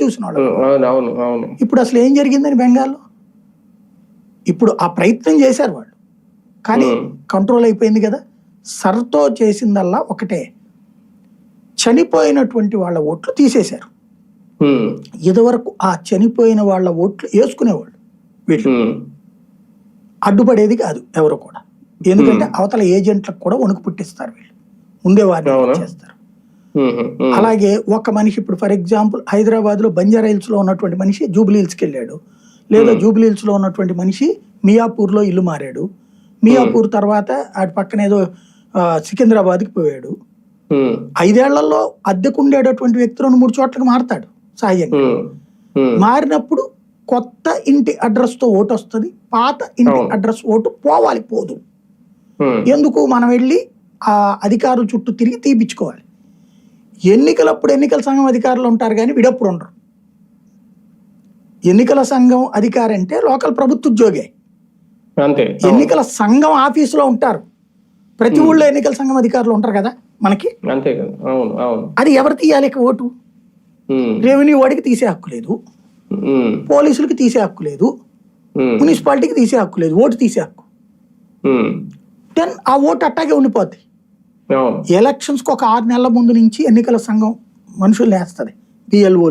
చూసిన వాళ్ళు. ఇప్పుడు అసలు ఏం జరిగిందని బెంగాల్లో? ఇప్పుడు ఆ ప్రయత్నం చేశారు వాళ్ళు, కానీ కంట్రోల్ అయిపోయింది కదా. సర్తో చేసిందల్లా ఒకటే, చనిపోయినటువంటి వాళ్ళ ఓట్లు తీసేశారు. ఇదివరకు ఆ చనిపోయిన వాళ్ళ ఓట్లు వేసుకునేవాళ్ళు, వీళ్ళు అడ్డుపడేది కాదు ఎవరు కూడా. ఎందుకంటే అవతల ఏజెంట్లకు కూడా వణుకు పుట్టిస్తారు వీళ్ళు, ముందే వారిని చేస్తారు. అలాగే ఒక మనిషి ఇప్పుడు ఫర్ ఎగ్జాంపుల్ హైదరాబాద్ లో బంజారా హిల్స్ లో ఉన్నటువంటి మనిషి జూబ్లీ హిల్స్కి వెళ్ళాడు, లేదా జూబ్లీ హిల్స్ లో ఉన్నటువంటి మనిషి మియాపూర్ లో ఇల్లు మారాడు, మియాపూర్ తర్వాత అటు పక్కన ఏదో సికింద్రాబాద్కి పోయాడు. 5 ఏళ్లలో అద్దెకుండేటటువంటి వ్యక్తి 2-3 చోట్లకి మారతాడు సహజంగా. మారినప్పుడు కొత్త ఇంటి అడ్రస్ తో ఓటు వస్తుంది, పాత ఇంటి అడ్రస్ ఓటు పోవాలి, పోదు. ఎందుకు? మనం వెళ్ళి ఆ అధికారుల చుట్టూ తిరిగి తీపించుకోవాలి. ఎన్నికలప్పుడు ఎన్నికల సంఘం అధికారులు ఉంటారు కానీ వీడప్పుడు ఉండరు. ఎన్నికల సంఘం అధికారి అంటే లోకల్ ప్రభుత్వ ఉద్యోగే. ఎన్నికల సంఘం ఆఫీసులో ఉంటారు, ప్రతి ఊళ్ళో ఎన్నికల సంఘం అధికారులు ఉంటారు కదా మనకి. అది ఎవరు తీయాలి ఓటు? రెవెన్యూ వాడికి తీసే హక్కు లేదు, పోలీసులకి తీసే హక్కు లేదు, మున్సిపాలిటీకి తీసే హక్కు లేదు, ఓటు తీసే హక్కు. ఆ ఓటు అట్టాగే ఉండిపోద్ది. ఎలక్షన్స్ కు ఒక 6 నెలల ముందు నుంచి ఎన్నికల సంఘం మనుషులు వేస్తుంది, బిఎల్ఓ